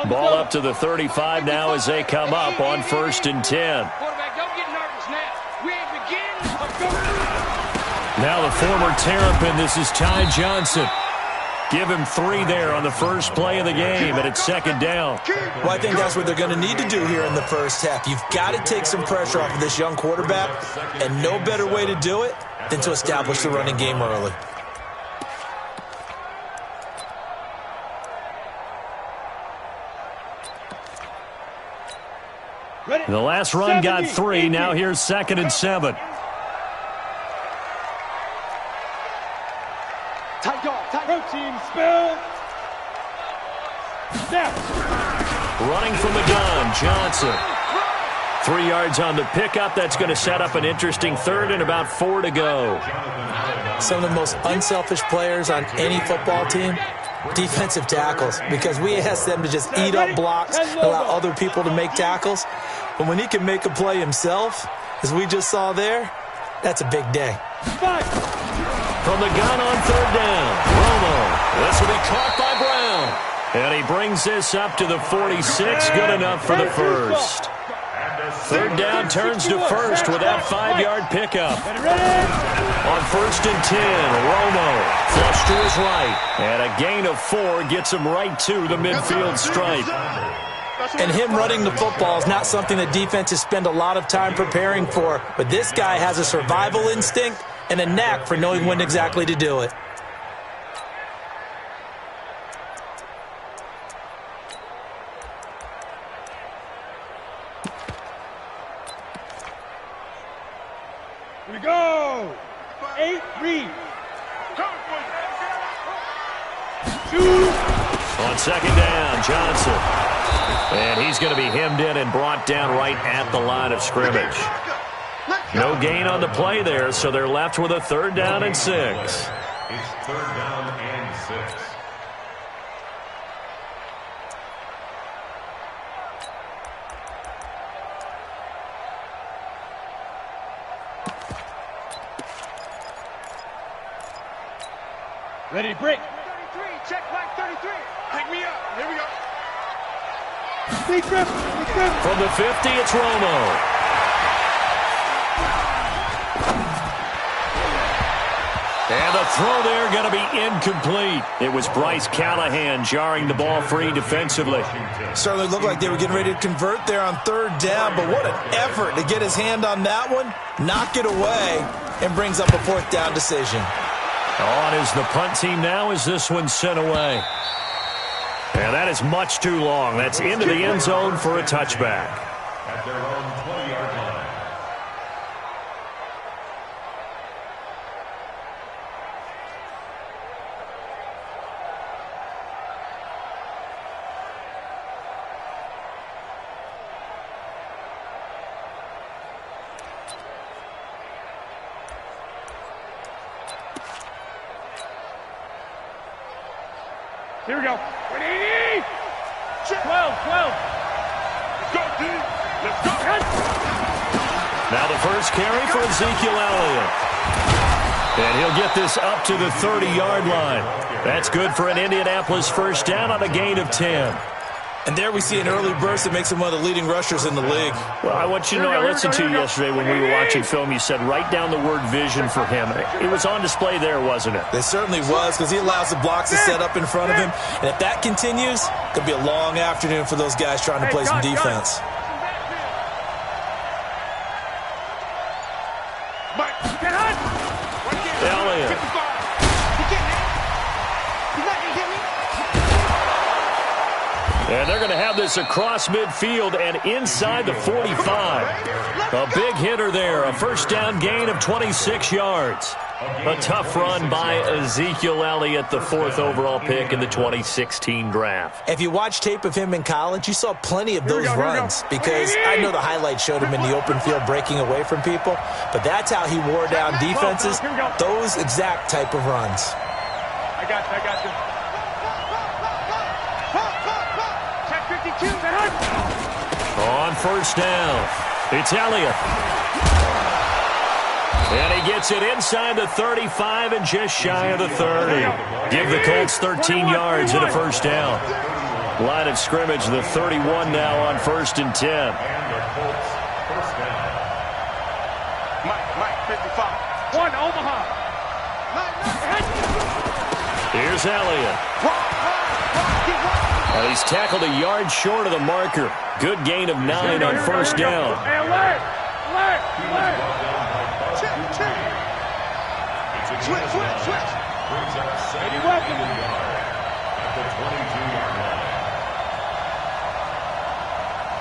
Ball up to the 35 now as they come up on 1st and 10. Now the former Terrapin, this is Ty Johnson. Give him 3 there on the first play of the game, and it's 2nd down. Well, I think that's what they're going to need to do here in the first half. You've got to take some pressure off of this young quarterback, and no better way to do it than to establish the running game early. The last run got 3. Now here's 2nd and 7. Tight dog, tight protein spill. Snap. Running from the gun, Johnson. 3 yards on the pickup. That's going to set up an interesting 3rd and about 4 to go. Some of the most unselfish players on any football team, defensive tackles, because we ask them to just eat up blocks and allow other people to make tackles. But when he can make a play himself, as we just saw there, that's a big day. From the gun on 3rd down, Romo. This will be caught by Brown. And he brings this up to the 46. Good enough for the first. 3rd down turns to 1st with that 5-yard pickup. On 1st and 10, Romo flush to his right. And a gain of 4 gets him right to the midfield stripe. And him running the football is not something that defenses spend a lot of time preparing for. But this guy has a survival instinct and a knack for knowing when exactly to do it. Here we go. 8 read. On 2nd down, Johnson. And he's going to be hemmed in and brought down right at the line of scrimmage. No gain on the play there, so they're left with a 3rd down and 6. It's 3rd down and 6. Ready to break. 33, check back 33. Pick me up. Here we go. From the 50, it's Romo. And the throw there going to be incomplete. It was Bryce Callahan jarring the ball free defensively. Certainly looked like they were getting ready to convert there on 3rd down, but what an effort to get his hand on that one, knock it away, and brings up a 4th down decision. On is the punt team now as this one's sent away. And that is much too long. That's into the end zone for a touchback. At their own 20-yard line. Here we go. 180. 12. Let's go, dude. Let's go. Now the first carry for Ezekiel Elliott. And he'll get this up to the 30-yard line. That's good for an Indianapolis first down on a gain of 10. And there we see an early burst that makes him one of the leading rushers in the league. Well, I want you to know, I listened to you yesterday when we were watching film. You said write down the word vision for him. It was on display there, wasn't it? It certainly was, because he allows the blocks to set up in front of him. And if that continues, it could be a long afternoon for those guys trying to play some defense. Elliott. And they're going to have this across midfield and inside the 45. A big hitter there, a first down gain of 26 yards. A tough run by Ezekiel Elliott, the 4th overall pick in the 2016 draft. If you watch tape of him in college, you saw plenty of those runs, because I know the highlights showed him in the open field breaking away from people, but that's how he wore down defenses, those exact type of runs. I got you. On first down, it's Elliott. And he gets it inside the 35 and just shy of the 30. Give the Colts 13 yards and a first down. Line of scrimmage, the 31 now on 1st and 10. And the Colts, first down. Mike, 55. 1, Omaha. Here's Elliott. And he's tackled a yard short of the marker. Good gain of 9 on 1st down. Hey, alert! Switch. Brings up second Any weapon. yard at the 22-yard line.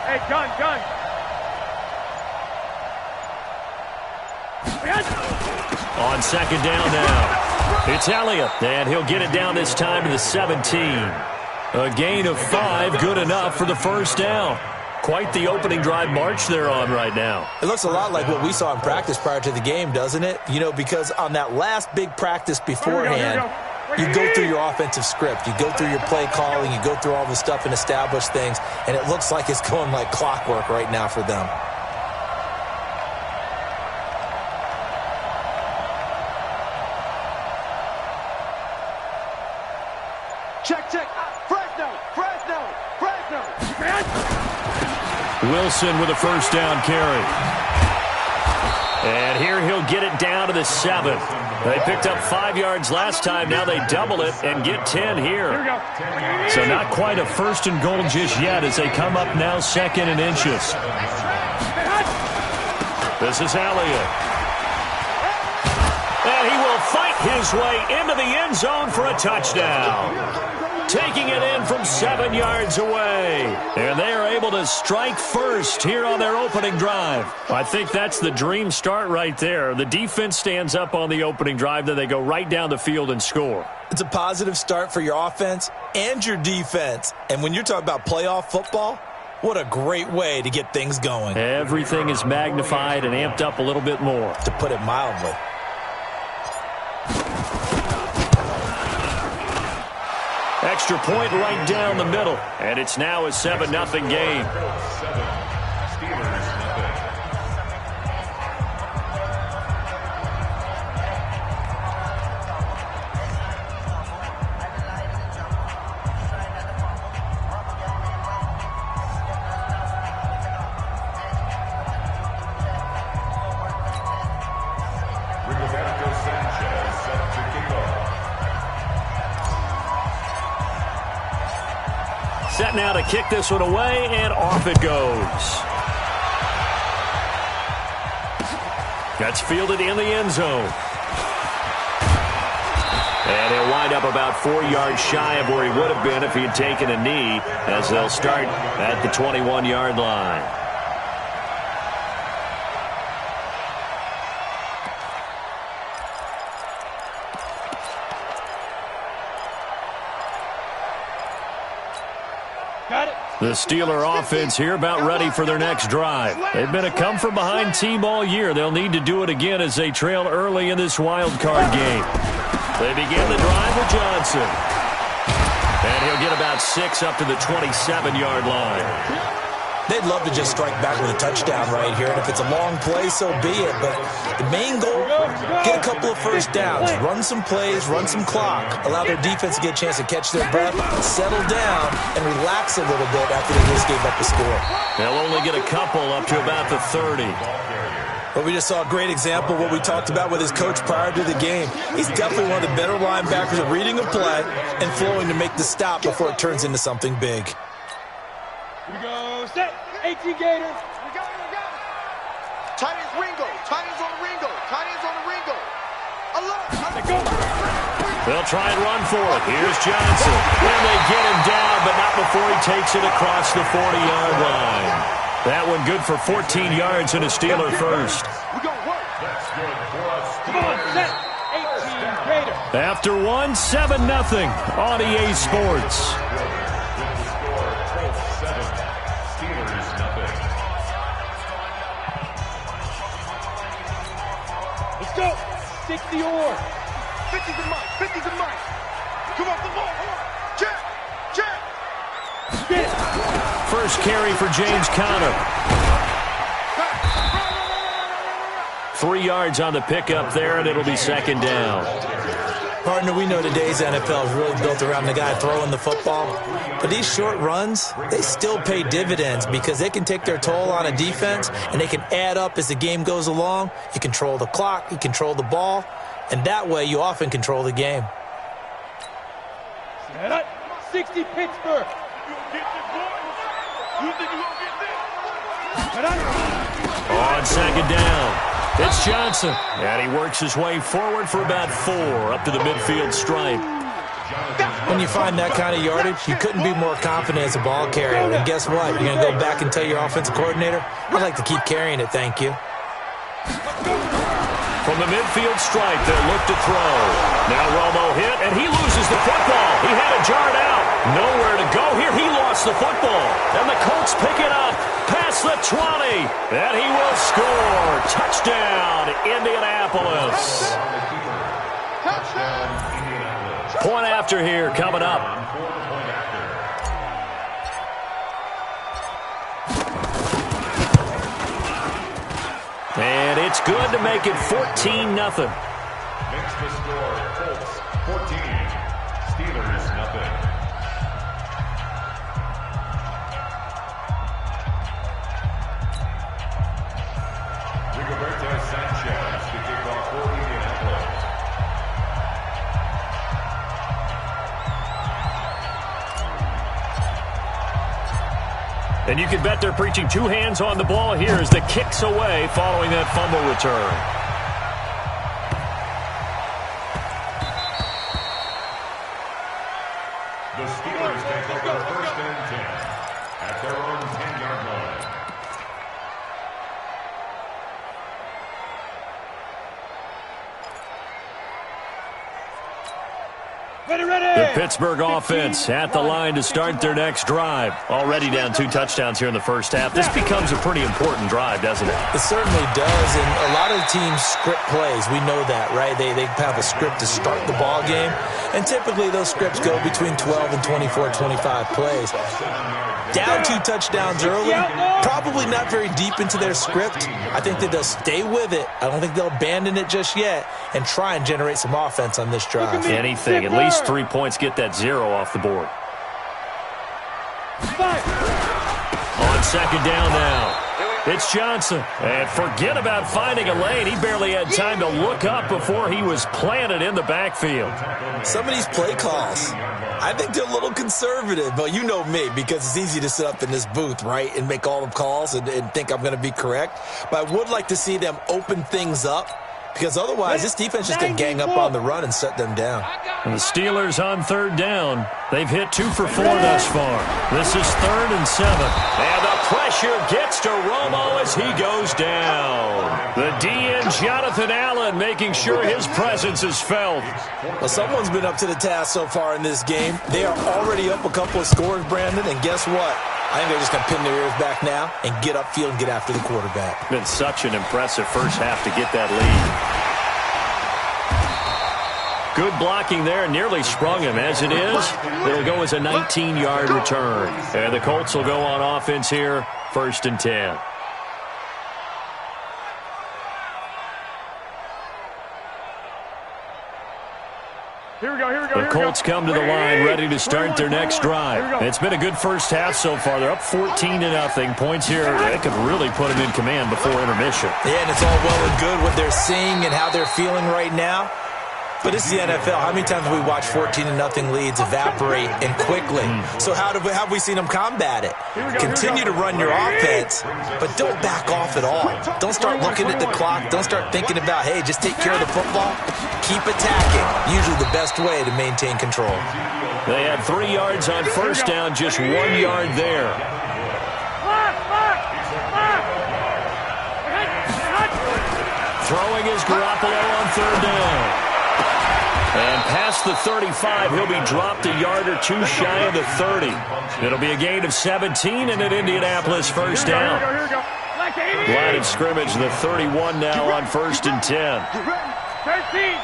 Hey, gun. On 2nd down now. It's Elliott, and he'll get it down this time to the 17. A gain of 5, good enough for the 1st down. Quite the opening drive march they're on right now. It looks a lot like what we saw in practice prior to the game, doesn't it? You know, because on that last big practice beforehand, you go through your offensive script. You go through your play calling. You go through all the stuff and establish things. And it looks like it's going like clockwork right now for them. Check. Fresno. Wilson with a 1st down carry. And here he'll get it down to the 7. They picked up 5 yards last time. Now they double it and get 10 here. Here we go. So not quite a 1st and goal just yet as they come up now 2nd and inches. This is Elliott. And he will fight his way into the end zone for a touchdown. Taking it in from 7 yards away. And they are able to strike first here on their opening drive. I think that's the dream start right there. The defense stands up on the opening drive, then they go right down the field and score. It's a positive start for your offense and your defense. And when you're talking about playoff football, what a great way to get things going. Everything is magnified and amped up a little bit more. To put it mildly. Extra point right down the middle. And it's now a 7-0 game. Steelers, nothing. Rigoberto Sanchez set to kick off. Set now to kick this one away, and off it goes. That's fielded in the end zone. And he'll wind up about 4 yards shy of where he would have been if he had taken a knee, as they'll start at the 21-yard line. The Steeler offense here about ready for their next drive. They've been a come-from-behind team all year. They'll need to do it again as they trail early in this wild card game. They begin the drive with Johnson. And he'll get about 6 up to the 27-yard line. They'd love to just strike back with a touchdown right here, and if it's a long play, so be it. But the main goal, get a couple of first downs, run some plays, run some clock, allow their defense to get a chance to catch their breath, settle down, and relax a little bit after they just gave up a score. They'll only get a couple up to about the 30. But we just saw a great example of what we talked about with his coach prior to the game. He's definitely one of the better linebackers at reading a play and flowing to make the stop before it turns into something big. Here we go. Set. 18 Gators. We got it. Tight ends Ringo. Tight ends on the Ringo. Alert. Go. They'll try and run for it. Here's Johnson. And they get him down, but not before he takes it across the 40-yard line. That one good for 14 yards and a Steeler first. We're going to work. That's good for us. Come on, set. 18 Gators. After one, 7-0 on EA Sports. Let's go. 60 or. 50's a mic. Come on, come on. Check. Get it. First carry for James Conner. 3 yards on the pickup there, and it'll be second down. Partner, we know today's NFL is really built around the guy throwing the football. But these short runs, they still pay dividends because they can take their toll on a defense and they can add up as the game goes along. You control the clock, you control the ball, and that way you often control the game. 60 Pittsburgh. On second down, it's Johnson. And he works his way forward for about 4 up to the midfield stripe. When you find that kind of yardage, you couldn't be more confident as a ball carrier. And guess what? You're going to go back and tell your offensive coordinator, I'd like to keep carrying it, thank you. From the midfield stripe, they'll look to throw. Now Romo hit, and he loses the football. He had it jarred out. Nowhere to go here. He lost the football. And the Colts pick it up past the 20. And he will score. Touchdown, Indianapolis. Point after here coming up. And it's good to make it 14-0. Makes the score Colts 14, Steelers nothing. Rigoberto Sanchez to kick off for Indianapolis. And you can bet they're preaching 2 hands on the ball here as the kick's away following that fumble return. The Steelers take over 1st and 10 at their own 10-yard line. The Pittsburgh offense at the line to start their next drive. Already down 2 touchdowns here in the first half. This becomes a pretty important drive, doesn't it? It certainly does, and a lot of the teams script plays. We know that, right? They have a script to start the ball game, and typically those scripts go between 12 and 24, 25 plays. Down 2 touchdowns early, probably not very deep into their script. I think that they'll stay with it. I don't think they'll abandon it just yet and try and generate some offense on this drive. Anything, at least 3 points, get that 0 off the board. On second down now, it's Johnson. And forget about finding a lane. He barely had time to look up before he was planted in the backfield. Some of these play calls, I think they're a little conservative, but you know me, because it's easy to sit up in this booth, right, and make all the calls and think I'm going to be correct. But I would like to see them open things up, because otherwise this defense is just going to gang up on the run and shut them down. And the Steelers on third down. They've hit 2 for 4 thus far. This is 3rd and 7. And the pressure gets to Romo as he goes down. The DN, Jonathan Allen, making sure his presence is felt. Well, someone's been up to the task so far in this game. They are already up a couple of scores, Brandon, and guess what? I think they're just going to pin their ears back now and get upfield and get after the quarterback. Been such an impressive first half to get that lead. Good blocking there, nearly sprung him. As it is, it'll go as a 19-yard return. And the Colts will go on offense here, 1st and 10. Here we go. The Colts come to the line ready to start their next drive. It's been a good first half so far. They're up 14-0. Points here, they could really put them in command before intermission. Yeah, and it's all well and good what they're seeing and how they're feeling right now. But it's the NFL. How many times have we watched 14-0 leads evaporate and quickly? So how have we seen them combat it? Continue to run your offense, but don't back off at all. Don't start looking at the clock. Don't start thinking about, hey, just take care of the football. Keep attacking. Usually the best way to maintain control. They had 3 yards on first down, just 1 yard there. Throwing is Garoppolo on third down. And past the 35, he'll be dropped a yard or 2 shy of the 30. It'll be a gain of 17 and an Indianapolis first down. Line of scrimmage, the 31 now on 1st and 10. 13.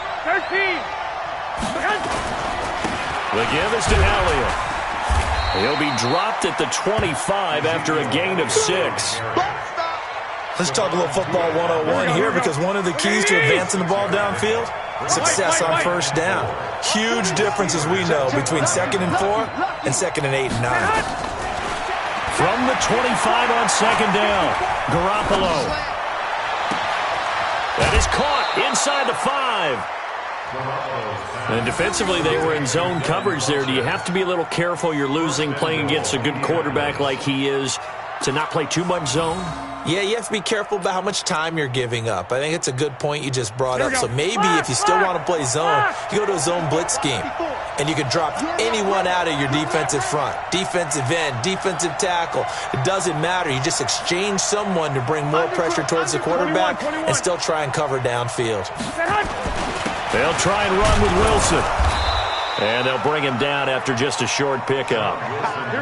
The give is to Elliott. He'll be dropped at the 25 after a gain of 6. Let's talk a little football 101 here, because one of the keys to advancing the ball downfield, success on first down. huge difference, as we know, between 2nd and 4 and 2nd and 8 and 9. From the 25 on 2nd down, Garoppolo. That is caught inside the 5. And defensively, they were in zone coverage there. Do you have to be a little careful? You're losing, playing against a good quarterback like he is, to not play too much zone? Yeah, you have to be careful about how much time you're giving up. I think it's a good point you just brought up. So maybe if you still want to play zone, you go to a zone blitz scheme. And you can drop anyone out of your defensive front. Defensive end, defensive tackle. It doesn't matter. You just exchange someone to bring more pressure towards the quarterback and still try and cover downfield. They'll try and run with Wilson. And they'll bring him down after just a short pickup.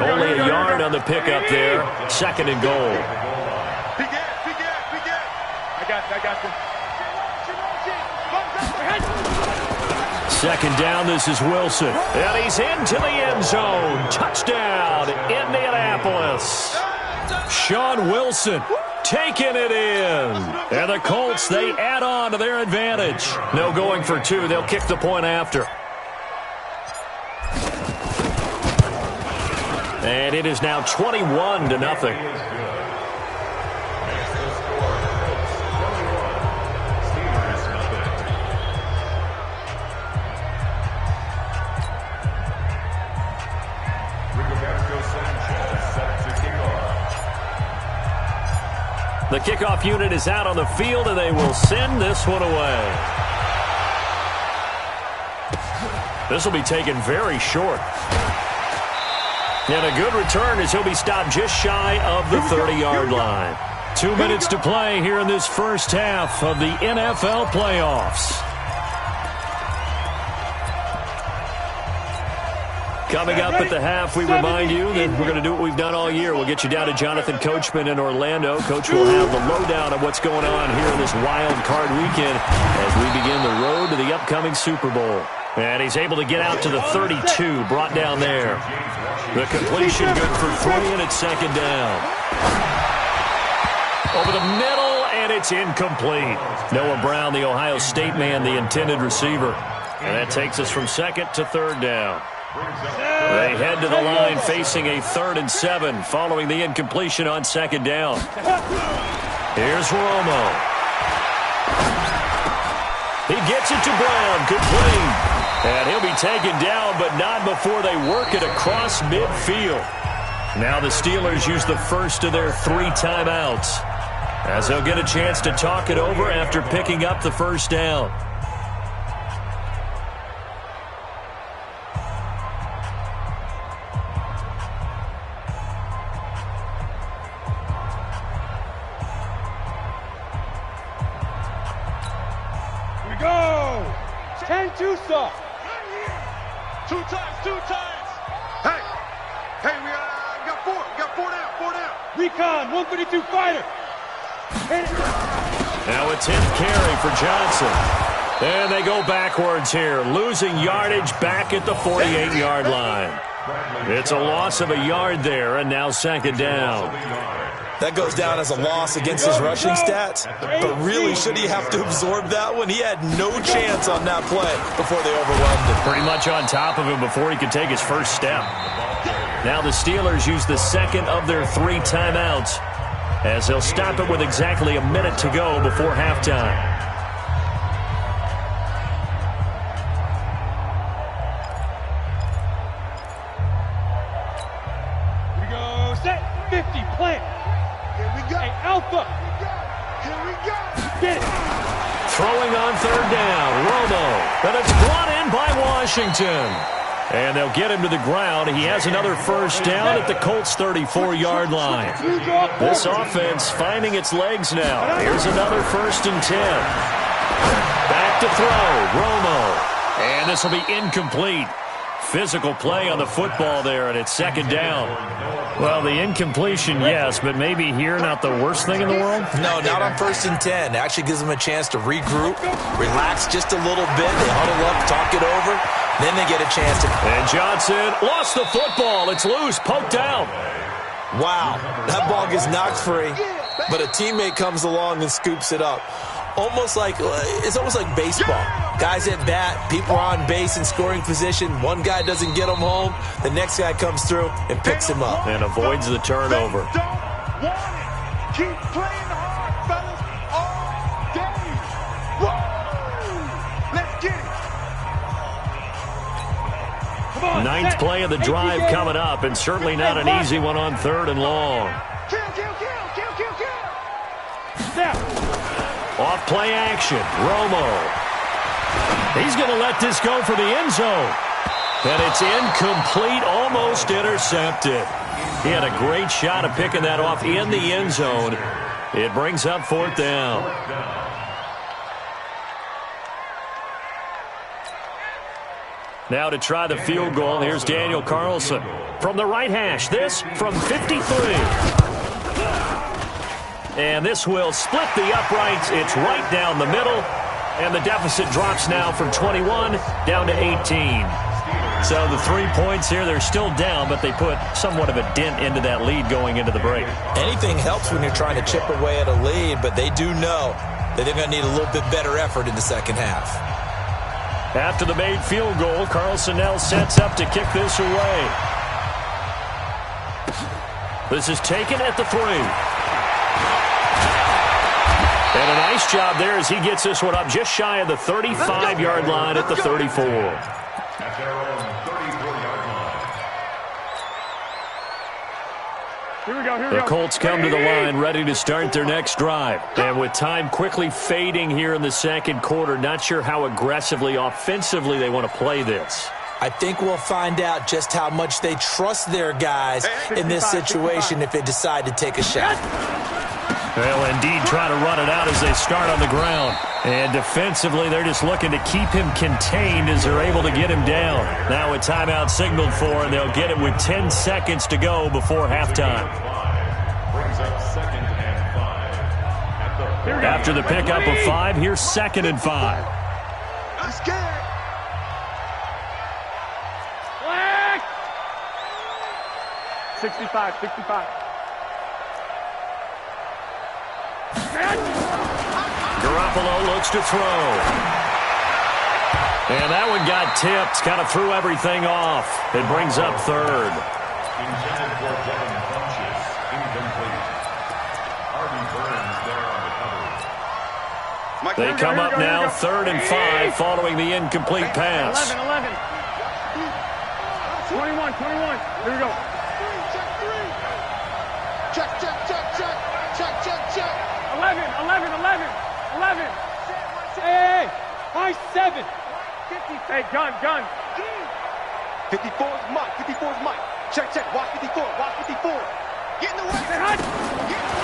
Only a yard on the pickup there. 2nd and goal. I got this. 2nd down, this is Wilson. And he's into the end zone. Touchdown, Indianapolis. Sean Wilson taking it in. And the Colts, they add on to their advantage. No going for 2. They'll kick the point after. And it is now 21-0. The kickoff unit is out on the field, and they will send this one away. This will be taken very short. And a good return as he'll be stopped just shy of the 30-yard line. 2 minutes to play here in this first half of the NFL playoffs. Coming up at the half, we remind you that we're going to do what we've done all year. We'll get you down to Jonathan Coachman in Orlando. Coach will have the lowdown of what's going on here in this wild card weekend as we begin the road to the upcoming Super Bowl. And he's able to get out to the 32, brought down there. The completion good for 3, and it's 2nd down. Over the middle, and it's incomplete. Noah Brown, the Ohio State man, the intended receiver. And that takes us from 2nd to 3rd down. They head to the line facing a 3rd and 7 following the incompletion on 2nd down. Here's Romo. He gets it to Brown, complete. And he'll be taken down, but not before they work it across midfield. Now the Steelers use the first of their 3 timeouts as they'll get a chance to talk it over after picking up the first down. Here we go. 10-2 soft. 2 times. Hey, we got 4. We got 4 down. Recon, 132 fighter. Now a 10th carry for Johnson. And they go backwards here, losing yardage back at the 48-yard line. It's a loss of a yard there, and now 2nd down. That goes down as a loss against his rushing stats. But really, should he have to absorb that one? He had no chance on that play before they overwhelmed him. Pretty much on top of him before he could take his first step. Now the Steelers use the 2nd of their 3 timeouts as they'll stop it with exactly a minute to go before halftime. Here we go. Set. 50. Plant. Here we go. Hey, Alpha. Here we go. Get it. Throwing on 3rd down, Romo. And it's brought in by Washington. And they'll get him to the ground. He has another first down at the Colts' 34-yard line. This offense finding its legs now. Here's another 1st and 10. Back to throw, Romo. And this will be incomplete. Physical play on the football there, and it's 2nd down. Well, the incompletion, yes, but maybe here not the worst thing in the world? No, not on 1st and 10. It actually gives them a chance to regroup, relax just a little bit. They huddle up, talk it over, then they get a chance to... And Johnson lost the football. It's loose, poked out. Wow, that ball gets knocked free, but a teammate comes along and scoops it up. It's almost like baseball. Guys at bat, people are on base in scoring position. One guy doesn't get him home. The next guy comes through and picks him up. And avoids the turnover. They don't want it. Keep playing hard, fellas, all day. Whoa! Let's get it. Come on, Ninth set. play of the 18 drive Gators. coming up, and certainly not an easy one on 3rd and long. Kill, kill, kill, kill, kill, kill. Step. Off play action, Romo. He's going to let this go for the end zone. And it's incomplete, almost intercepted. He had a great shot of picking that off in the end zone. It brings up 4th down. Now to try the field goal, here's Daniel Carlson. From the right hash, this from 53. And this will split the uprights. It's right down the middle. And the deficit drops now from 21 down to 18. So the 3 points here, they're still down, but they put somewhat of a dent into that lead going into the break. Anything helps when you're trying to chip away at a lead, but they do know that they're going to need a little bit better effort in the second half. After the made field goal, Carlson now sets up to kick this away. This is taken at the 3. And a nice job there as he gets this one up just shy of the 35-yard line at the 34. At their own 34-yard line. Here we go, here we The go. Colts come to the line ready to start their next drive. And with time quickly fading here in the second quarter, not sure how aggressively, offensively they want to play this. I think we'll find out just how much they trust their guys in this situation if they decide to take a shot. They'll indeed try to run it out as they start on the ground. And defensively, they're just looking to keep him contained as they're able to get him down. Now a timeout signaled for, and they'll get it with 10 seconds to go before halftime. Brings up 2nd and 5. After the pickup of 5, here's 2nd and 5. Let's get it. Black. 65, 65. Garoppolo looks to throw. And that one got tipped, kind of threw everything off. It brings up 3rd. Intended for Devin Funches. Incomplete. Arden Burns there on the cover. They come up now 3rd and 5 following the incomplete pass. 11, 11. 21, 21. Here we go. Check, check, check, check. Check, check, check. 11, 11, 11, 11. Hey, my 7. 50. Hey, gun. 54's Mike. 54's Mike. Check, check. Watch 54. Watch 54. Get in the way. Say hot.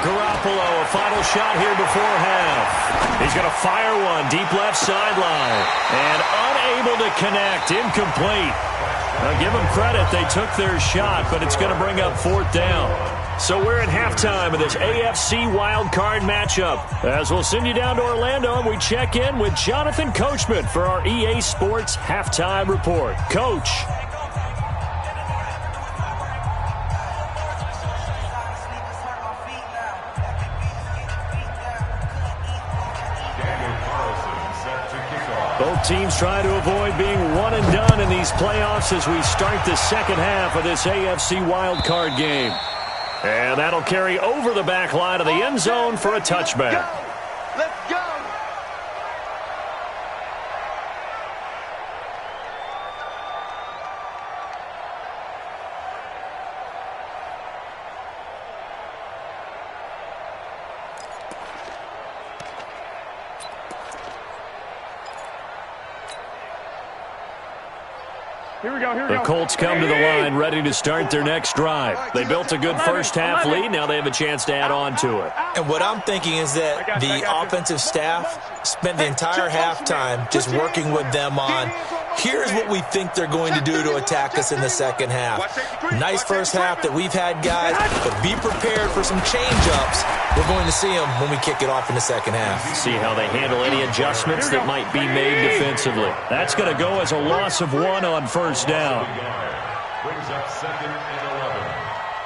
Garoppolo, a final shot here before half. He's going to fire one deep left sideline. And unable to connect. Incomplete. Now give them credit. They took their shot, but it's going to bring up 4th down. So we're at halftime of this AFC wildcard matchup. As we'll send you down to Orlando, and we check in with Jonathan Coachman for our EA Sports Halftime Report. Coach. Both teams try to avoid being one and done in these playoffs as we start the second half of this AFC wildcard game. And that'll carry over the back line of the end zone for a touchback. Let's go. Here we go, here we The go. Colts come to the line ready to start their next drive. They built a good first half lead. Now they have a chance to add on to it. And what I'm thinking is that the offensive staff spent the entire halftime just working with them on, here's what we think they're going to do to attack us in the second half. Nice first half that we've had, guys, but be prepared for some change-ups. We're going to see them when we kick it off in the second half. See how they handle any adjustments that might be made defensively. That's going to go as a loss of 1 on first down. Brings up 2nd and 11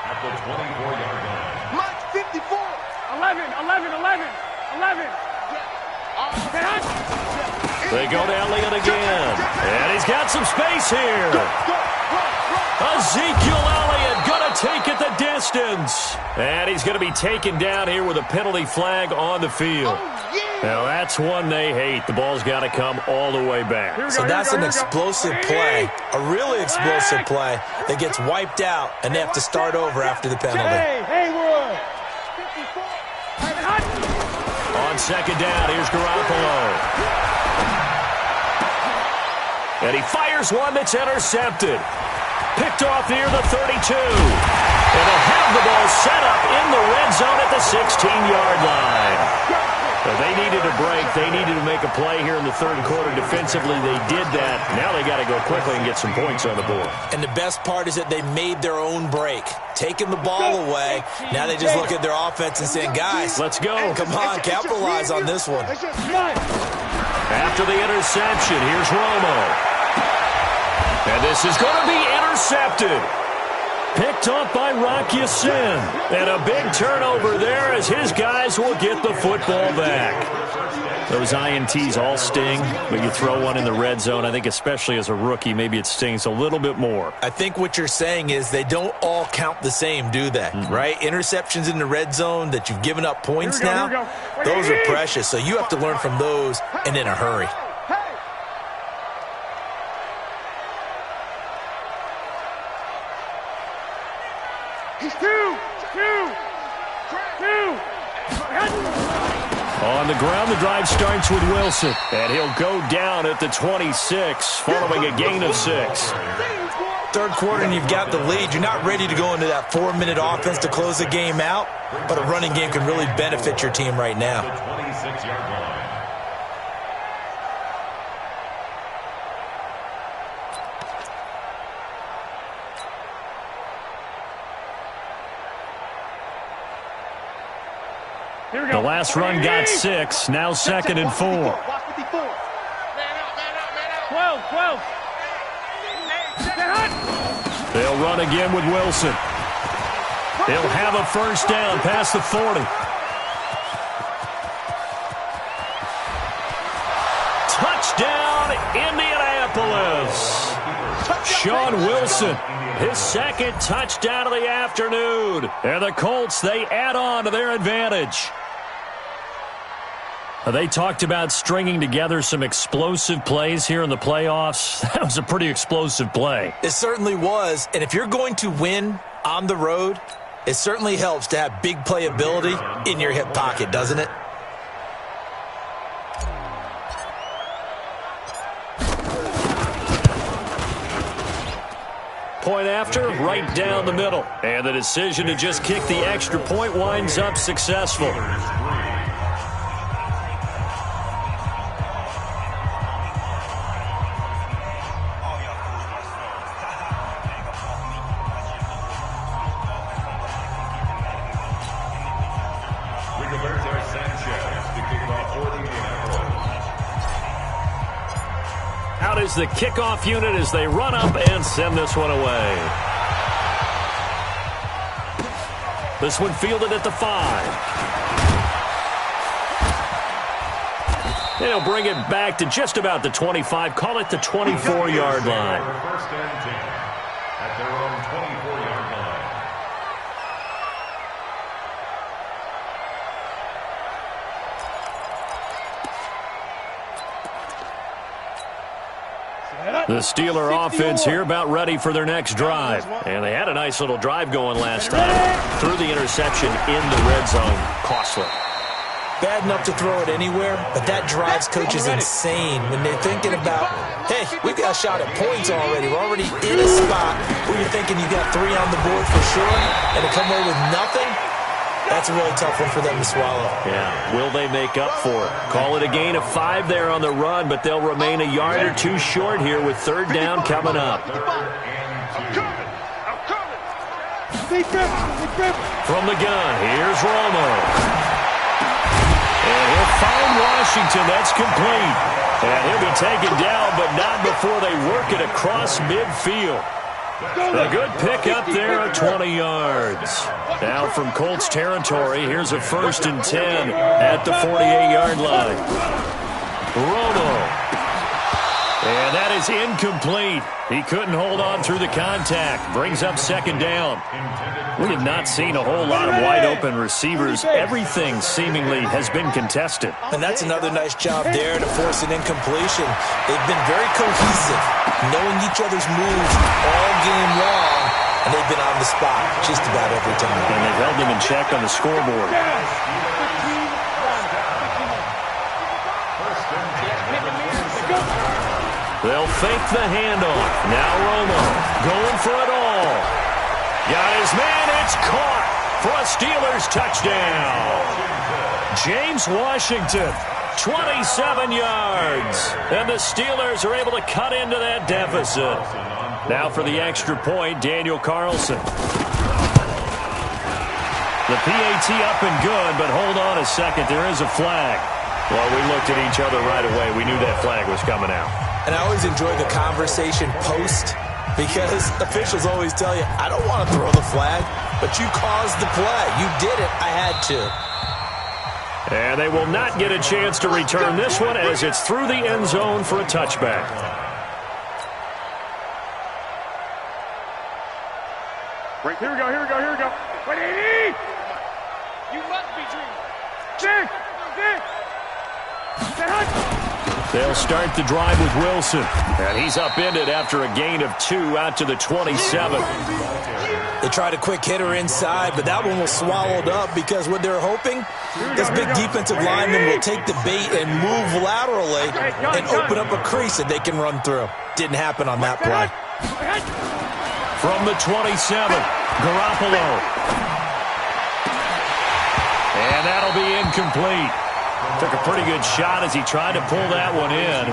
at the 24-yard line. Mike 54. 11, 11, 11, 11. Say hot. They go to Elliott again. And he's got some space here. Ezekiel Elliott going to take it the distance. And he's going to be taken down here with a penalty flag on the field. Now, that's one they hate. The ball's got to come all the way back. So that's an explosive play, a really explosive play that gets wiped out, and they have to start over after the penalty. On second down, here's Garoppolo. And he fires one that's intercepted. Picked off near the 32. And they'll have the ball set up in the red zone at the 16-yard line. But they needed a break. They needed to make a play here in the third quarter. Defensively, they did that. Now they got to go quickly and get some points on the board. And the best part is that they made their own break. Taking the ball away, now they just look at their offense and saying, guys, let's go. Come on, capitalize on this one. After the interception, here's Romo. And this is going to be intercepted. Picked up by Rock Ya-Sin. And a big turnover there as his guys will get the football back. Those INTs all sting, but you throw one in the red zone. I think especially as a rookie, maybe it stings a little bit more. I think what you're saying is they don't all count the same, do they? Right? Interceptions in the red zone that you've given up points now, those are precious. So you have to learn from those and in a hurry. On the ground, the drive starts with Wilson. And he'll go down at the 26, following a gain of 6. Third quarter and you've got the lead. You're not ready to go into that 4-minute offense to close the game out, but a running game can really benefit your team right now. The 26-yard line. The last run got 6, now 2nd and 4. 12. They'll run again with Wilson. They'll have a first down past the 40. Touchdown, Indianapolis. Sean Wilson, his second touchdown of the afternoon. And the Colts, they add on to their advantage. They talked about stringing together some explosive plays here in the playoffs. That was a pretty explosive play. It certainly was. And if you're going to win on the road, it certainly helps to have big playability in your hip pocket, doesn't it? Point after, right down the middle. And the decision to just kick the extra point winds up successful. Out is the kickoff unit as they run up and send this one away. This one fielded at the 5. They'll bring it back to just about the 25. Call it the 24-yard line. First and 10 at their own 24-yard line. The Steeler offense here about ready for their next drive. And they had a nice little drive going last time. Threw the interception in the red zone. Costly. Bad enough to throw it anywhere, but that drives coaches insane when they're thinking about, hey, we've got a shot at points already. We're already in a spot where you're thinking you got 3 on the board for sure, and to come away with nothing, that's a really tough one for them to swallow. Yeah, will they make up for it? Call it a gain of 5 there on the run, but they'll remain a yard or 2 short here with third down coming up. From the gun, here's Romo. And he'll find Washington. That's complete. And he'll be taken down, but not before they work it across midfield. A good pick up there at 20 yards. Now from Colts territory, here's a 1st and 10 at the 48-yard line. Romo And that is incomplete. He couldn't hold on through the contact. Brings up second down. We have not seen a whole lot of wide-open receivers. Everything seemingly has been contested. And that's another nice job there to force an incompletion. They've been very cohesive, knowing each other's moves all game long, and they've been on the spot just about every time. And they've held them in check on the scoreboard. They'll fake the handoff. Now Romo going for it all. Got his man. It's caught for a Steelers touchdown. James Washington, 27 yards. And the Steelers are able to cut into that deficit. Now for the extra point, Daniel Carlson. The PAT up and good, but hold on a second. There is a flag. Well, we looked at each other right away. We knew that flag was coming out. And I always enjoy the conversation post because officials always tell you, I don't want to throw the flag, but you caused the play. You did it. I had to. And they will not get a chance to return this one as it's through the end zone for a touchback. Right, here we go, here we go, here we go. 180! You must be dreaming. Dick! They'll start the drive with Wilson. And he's upended after a gain of 2 out to the 27. They tried a quick hitter inside, but that one was swallowed up because what they're hoping, this big defensive lineman will take the bait and move laterally and open up a crease that they can run through. Didn't happen on that play. From the 27, Garoppolo. And that'll be incomplete. Took a pretty good shot as he tried to pull that one in.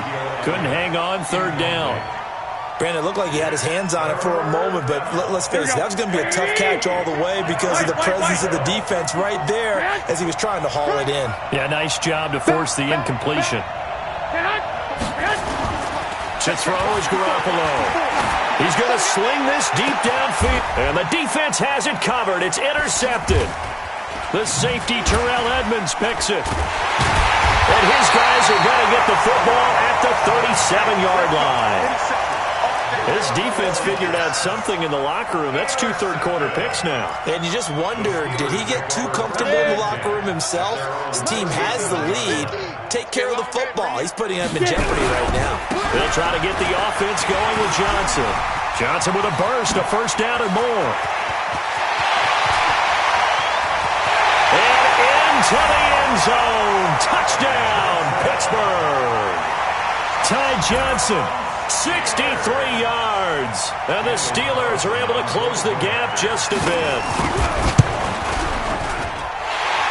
Couldn't hang on third down. Brandon, it looked like he had his hands on it for a moment, but let's face it, that was going to be a tough catch all the way because of the presence of the defense right there as he was trying to haul it in. Yeah, nice job to force the incompletion. To throw is Garoppolo. He's going to sling this deep downfield. And the defense has it covered. It's intercepted. The safety, Terrell Edmonds, picks it. And his guys are going to get the football at the 37-yard line. This defense figured out something in the locker room. That's 2 third-quarter picks now. And you just wonder, did he get too comfortable in the locker room himself? His team has the lead. Take care of the football. He's putting them in jeopardy right now. They'll try to get the offense going with Johnson. Johnson with a burst, a first down and more. And into the end zone. Touchdown, Pittsburgh. Ty Johnson, 63 yards. And the Steelers are able to close the gap just a bit.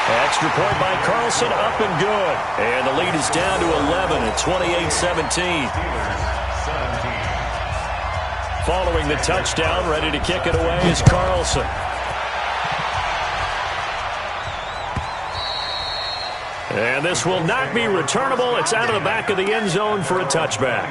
Extra point by Carlson, up and good. And the lead is down to 11 at 28-17. Following the touchdown, ready to kick it away is Carlson. And this will not be returnable. It's out of the back of the end zone for a touchback.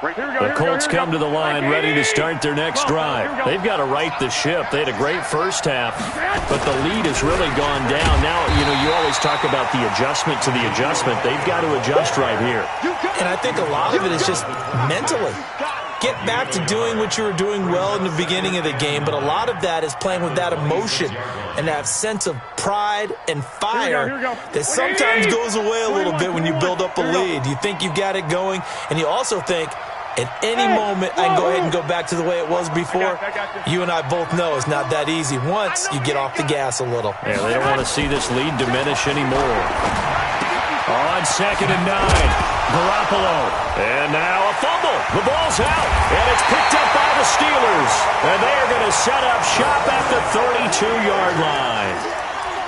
The Colts come to the line ready to start their next drive. They've got to right the ship. They had a great first half, but the lead has really gone down. Now, you always talk about the adjustment to the adjustment. They've got to adjust right here. And I think a lot of it is just mentally. Get back to doing what you were doing well in the beginning of the game, but a lot of that is playing with that emotion and that sense of pride and fire that sometimes goes away a little bit when you build up a lead. You think you got it going, and you also think, at any moment, I can go ahead and go back to the way it was before. You and I both know it's not that easy once you get off the gas a little. Yeah, they don't want to see this lead diminish anymore. On 2nd and 9, Garoppolo. And now a fumble. The ball's out, and it's picked up by the Steelers. And they are going to set up shop at the 32-yard line.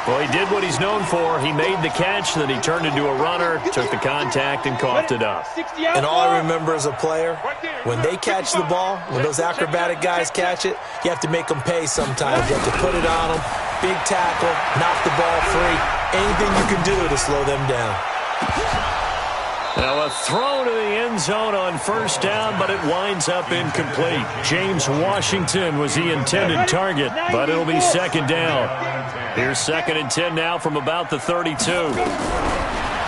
Well, he did what he's known for. He made the catch, then he turned into a runner, took the contact, and coughed it up. And all I remember as a player, when they catch the ball, when those acrobatic guys catch it, you have to make them pay sometimes. You have to put it on them, big tackle, knock the ball free, anything you can do to slow them down. Now a throw to the end zone on first down, but it winds up incomplete. James Washington was the intended target, but it'll be second down. Here's 2nd and 10 now from about the 32.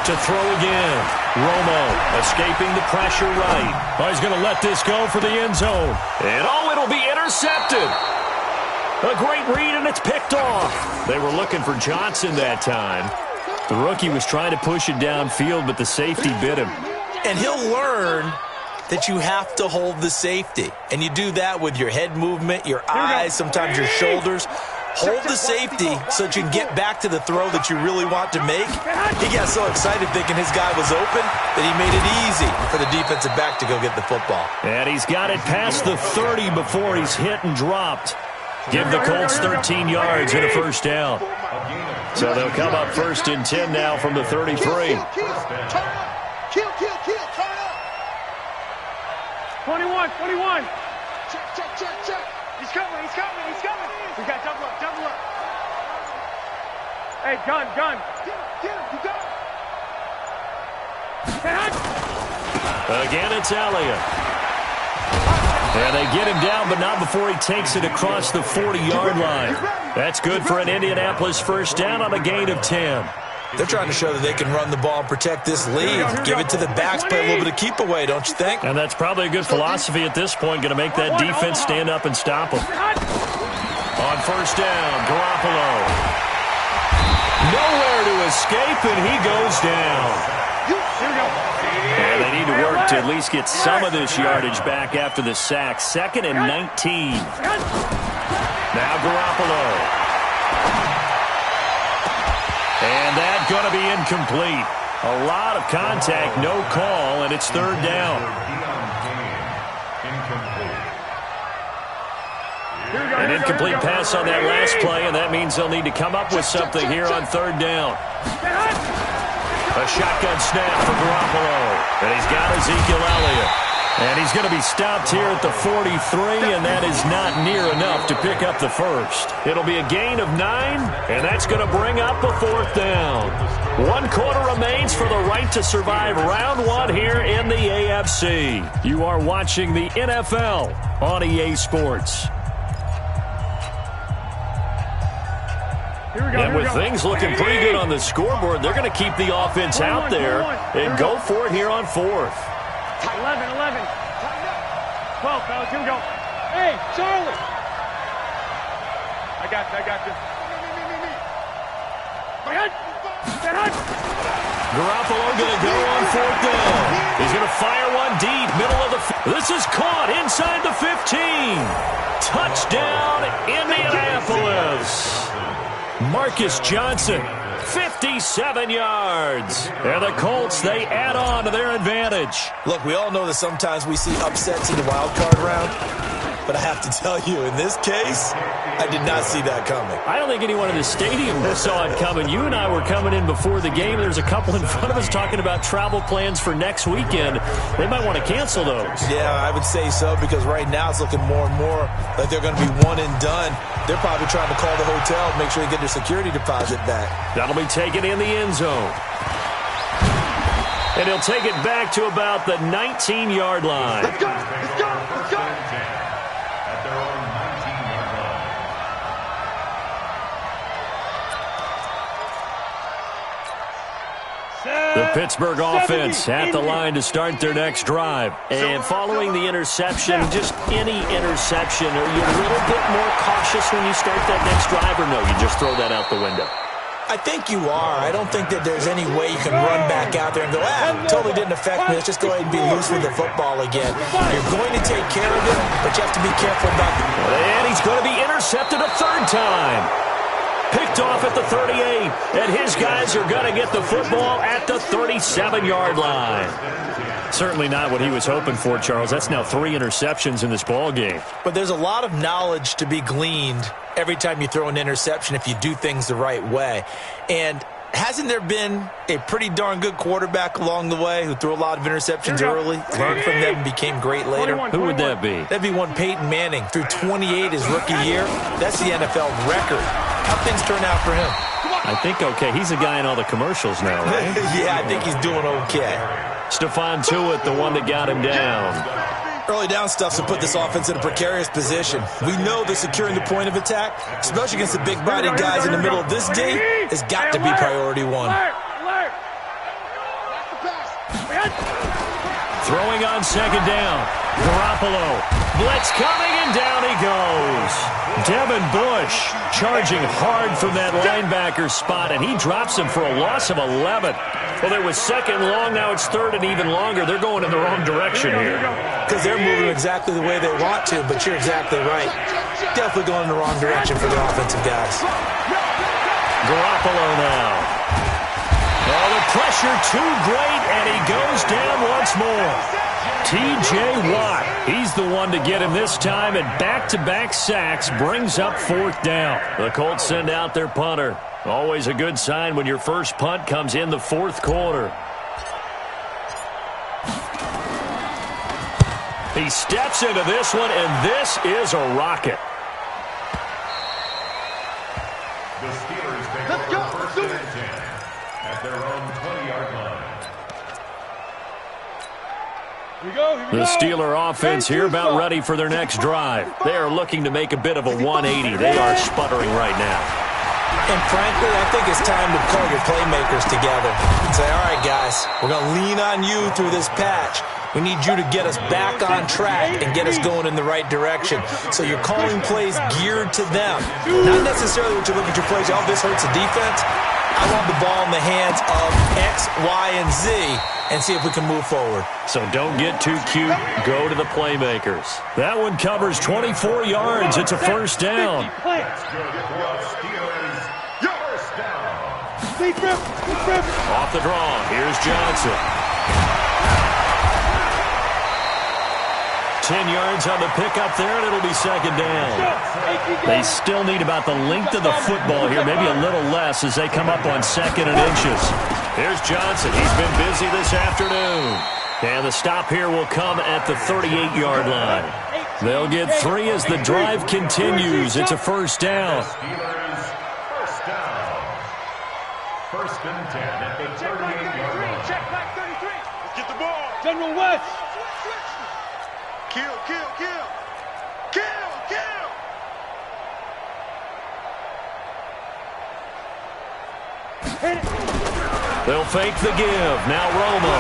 To throw again. Romo escaping the pressure right. Oh, he's going to let this go for the end zone. And it'll be intercepted. A great read, and it's picked off. They were looking for Johnson that time. The rookie was trying to push it downfield, but the safety bit him. And he'll learn that you have to hold the safety. And you do that with your head movement, your eyes, sometimes your shoulders. Hold the safety so that you can get back to the throw that you really want to make. He got so excited thinking his guy was open that he made it easy for the defensive back to go get the football. And he's got it past the 30 before he's hit and dropped. Give the Colts 13 yards and a first down. So they'll come up 1st and 10 now from the 33. Kill, turn up. Kill, turn up. 21. Check. He's coming. We got double up. Hey, gun. Get him, you got him. Again, it's Elliott. And they get him down, but not before he takes it across the 40-yard line. That's good for an Indianapolis first down on a gain of 10. They're trying to show that they can run the ball and protect this lead. Give it to the backs, play a little bit of keep away, don't you think? And that's probably a good philosophy at this point, going to make that defense stand up and stop them. On first down, Garoppolo. Nowhere to escape, and he goes down. And they need to work to at least get some of this yardage back after the sack. 2nd and 19. Now Garoppolo. And that's going to be incomplete. A lot of contact, no call, and it's 3rd down. An incomplete pass on that last play, and that means they'll need to come up with something here on 3rd down. A shotgun snap for Garoppolo. And he's got Ezekiel Elliott. And he's going to be stopped here at the 43, and that is not near enough to pick up the first. It'll be a gain of 9, and that's going to bring up a 4th down. 1 quarter remains for the right to survive round 1 here in the AFC. You are watching the NFL on EA Sports. And with things looking pretty good on the scoreboard, they're going to keep the offense out there and go for it here on 4th. 11. 12, fellas, here we go. Hey, Charlie. I got you. Garoppolo going to go on 4th down. He's going to fire one deep, middle of the... This is caught inside the 15. Touchdown, Indianapolis. Marcus Johnson, 57 yards. And the Colts, they add on to their advantage. Look, we all know that sometimes we see upsets in the wild card round. But I have to tell you, in this case, I did not see that coming. I don't think anyone in the stadium saw it coming. You and I were coming in before the game. There's a couple in front of us talking about travel plans for next weekend. They might want to cancel those. Yeah, I would say so, because right now it's looking more and more like they're going to be one and done. They're probably trying to call the hotel, make sure they get their security deposit back. That'll be taken in the end zone. And he'll take it back to about the 19-yard line. Let's go. At their own 19-yard line. The Pittsburgh offense at the line to start their next drive. And following the interception, just any interception, are you a little bit more cautious when you start that next drive, or no, you just throw that out the window? I think you are. I don't think that there's any way you can run back out there and go, totally didn't affect me. Let's just go ahead and be loose with the football again. You're going to take care of it, but you have to be careful about it. And he's going to be intercepted a 3rd time. Picked off at the 38, and his guys are going to get the football at the 37-yard line. Certainly not what he was hoping for, Charles. That's now 3 interceptions in this ball game. But there's a lot of knowledge to be gleaned every time you throw an interception if you do things the right way. And hasn't there been a pretty darn good quarterback along the way who threw a lot of interceptions early, learned from them, and became great later? Who would that be? That'd be one Peyton Manning. Threw 28 his rookie year. That's the NFL record. How things turn out for him? I think okay. He's a guy in all the commercials now, right? Yeah, I think he's doing okay. Stephon Tuitt, the one that got him down. Early down stuff's to put this offense in a precarious position. We know that securing the point of attack, especially against the big-bodied guys in the middle of this D, has got to be priority one. Throwing on second down. Garoppolo. Blitz coming, and down he goes. Devin Bush charging hard from that linebacker spot, and he drops him for a loss of 11. Well, there was second long. Now it's third and even longer. They're going in the wrong direction here. Because they're moving exactly the way they want to, but you're exactly right. Definitely going in the wrong direction for the offensive guys. Garoppolo now. Oh, the pressure too great, and he goes down once more. T.J. Watt, he's the one to get him this time, and back-to-back sacks brings up fourth down. The Colts send out their punter. Always a good sign when your first punt comes in the fourth quarter. He steps into this one, and this is a rocket. The Steelers take over first and 10 at their own 20-yard line. The Steeler offense here about ready for their next drive. They are looking to make a bit of a 180. They are sputtering right now. And frankly, I think it's time to call your playmakers together and say, all right, guys, we're going to lean on you through this patch. We need you to get us back on track and get us going in the right direction. So you're calling plays geared to them. Not necessarily what you look at your plays, oh, this hurts the defense. I want the ball in the hands of X, Y, and Z and see if we can move forward. So don't get too cute. Go to the playmakers. That one covers 24 yards. It's a first down. Off the draw. Here's Johnson. 10 yards on the pickup there, and it'll be second down. They still need about the length of the football here, maybe a little less as they come up on second and inches. Here's Johnson. He's been busy this afternoon. And the stop here will come at the 38-yard line. They'll get 3 as the drive continues. It's a first down. First down. First and 10 at the 38-yard line. Check back 33. Let's get the ball. General West. Kill, kill, kill. Kill, kill. They'll fake the give. Now Romo.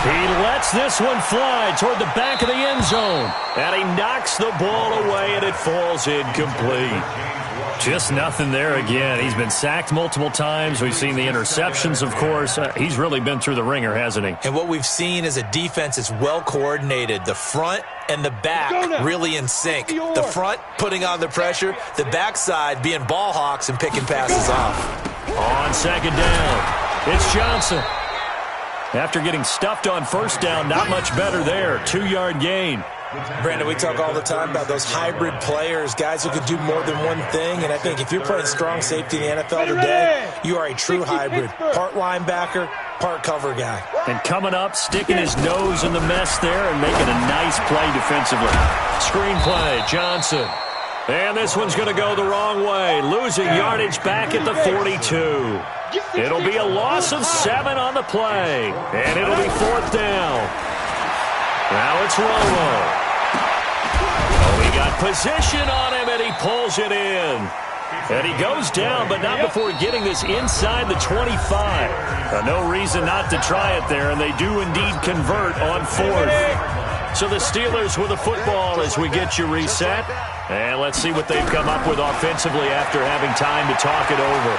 He lets this one fly toward the back of the end zone. And he knocks the ball away, and it falls incomplete. Just nothing there again. He's been sacked multiple times. We've seen the interceptions, of course. He's really been through the ringer, hasn't he? And what we've seen is a defense that's well coordinated. The front and the back really in sync. The front putting on the pressure. The backside being ball hawks and picking passes off. On second down, it's Johnson. After getting stuffed on first down, not much better there. 2-yard gain. Brandon, we talk all the time about those hybrid players, guys who could do more than one thing. And I think if you're playing strong safety in the NFL today, you are a true hybrid. Part linebacker, part cover guy. And coming up, sticking his nose in the mess there and making a nice play defensively. Screen play, Johnson. And this one's going to go the wrong way. Losing yardage back at the 42. It'll be a loss of 7 on the play. And it'll be fourth down. Now it's Romo. Oh, he got position on him, and he pulls it in. And he goes down, but not before getting this inside the 25. No reason not to try it there, and they do indeed convert on fourth. So the Steelers with the football as we get you reset. And let's see what they've come up with offensively after having time to talk it over.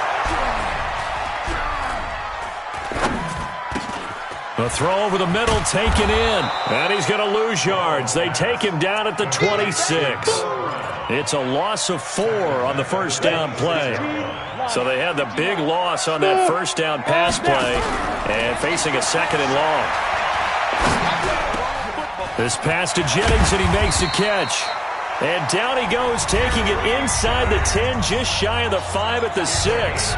A throw over the middle taken in. And he's going to lose yards. They take him down at the 26. It's a loss of 4 on the first down play. So they had the big loss on that first down pass play and facing a second and long. This pass to Jennings, and he makes the catch. And down he goes, taking it inside the 10, just shy of the 5 at the 6.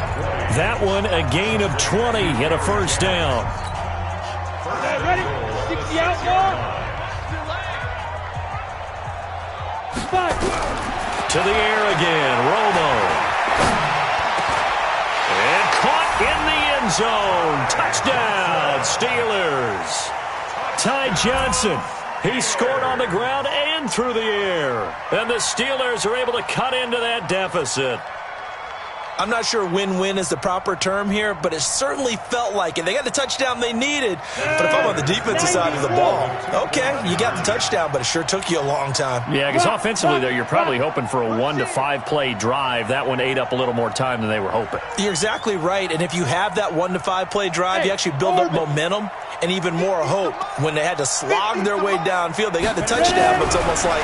That one a gain of 20 and a first down. Ready? 60 out, ball. 5. To the air again, Romo. And caught in the end zone. Touchdown, Steelers. Ty Johnson. He scored on the ground and through the air. And the Steelers are able to cut into that deficit. I'm not sure win-win is the proper term here, but it certainly felt like it. They got the touchdown they needed. But if I'm on the defensive side of the ball, okay, you got the touchdown, but it sure took you a long time. Yeah, because offensively, though, you're probably hoping for a 1 to 5 play drive. That one ate up a little more time than they were hoping. You're exactly right, and if you have that 1 to 5 play drive, you actually build up momentum and even more hope. When they had to slog their way downfield, they got the touchdown, but it's almost like,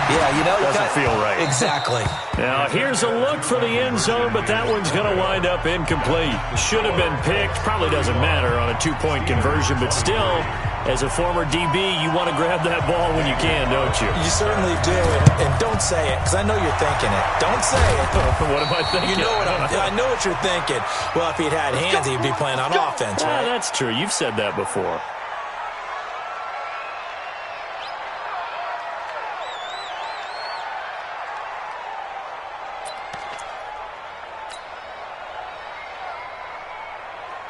yeah, you know. Doesn't feel right. Exactly. Now, here's a look for the end zone, but that one's going to wind up incomplete. Should have been picked. Probably doesn't matter on a 2-point conversion, but still, as a former DB, you want to grab that ball when you can, don't you? You certainly do, and don't say it, because I know you're thinking it. Don't say it. What am I thinking? You know what I know what you're thinking. Well, if he'd had hands, he'd be playing on offense, right? That's true. You've said that before.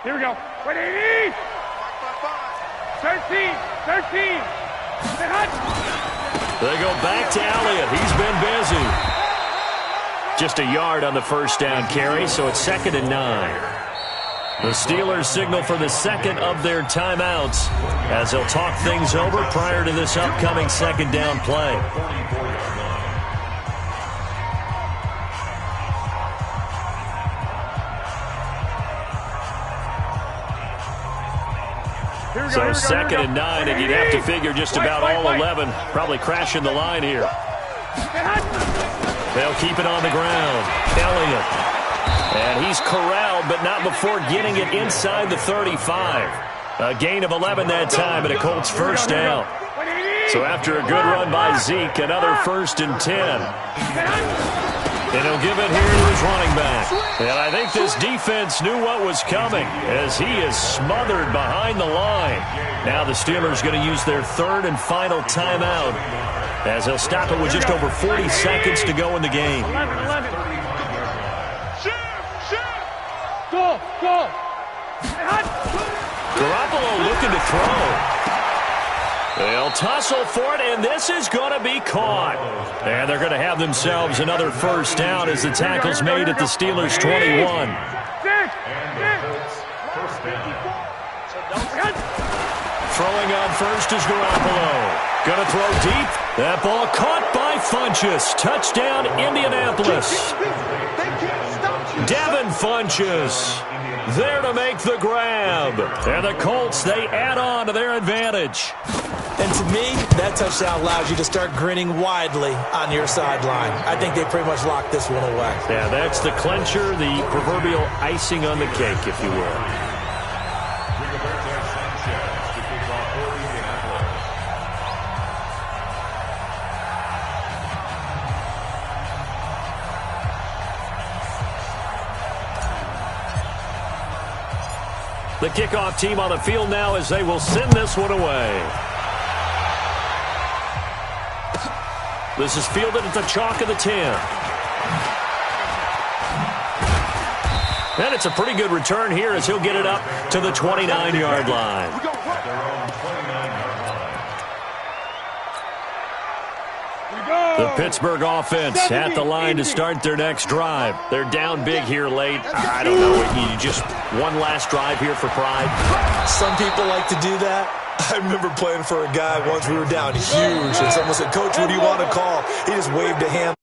Here we go. 180. 13. They go back to Elliott. He's been busy. Just a yard on the first down carry, so it's 2nd and 9. The Steelers signal for the second of their timeouts as they'll talk things over prior to this upcoming 2nd down play. So 2nd and 9, and you'd have to figure just about all 11 probably crashing the line here. They'll keep it on the ground. Elliott. And he's corralled, but not before getting it inside the 35. A gain of 11 that time, and a Colts first down. So after a good run by Zeke, another 1st and 10. And he'll give it here to his running back. And I think this defense knew what was coming as he is smothered behind the line. Now the Steelers going to use their 3rd and final timeout as they'll stop it with just over 40 seconds to go in the game. 11. Go. Garoppolo looking to throw. They'll tussle for it, and this is going to be caught. And they're going to have themselves another first down as the tackle's made at the Steelers' 21. Throwing on first is Garoppolo. Going to throw deep. That ball caught by Funchess. Touchdown, Indianapolis. Devin Funchess there to make the grab. And the Colts, they add on to their advantage. And to me, that touchdown allows you to start grinning widely on your sideline. I think they pretty much locked this one away. Yeah, that's the clincher, the proverbial icing on the cake, if you will. The kickoff team on the field now as they will send this one away. This is fielded at the chalk of the 10. And it's a pretty good return here as he'll get it up to the 29-yard line. The Pittsburgh offense at the line to start their next drive. They're down big here late. I don't know. You just one last drive here for pride. Some people like to do that. I remember playing for a guy once. We were down huge, and someone said, "Coach, what do you want to call?" He just waved a hand.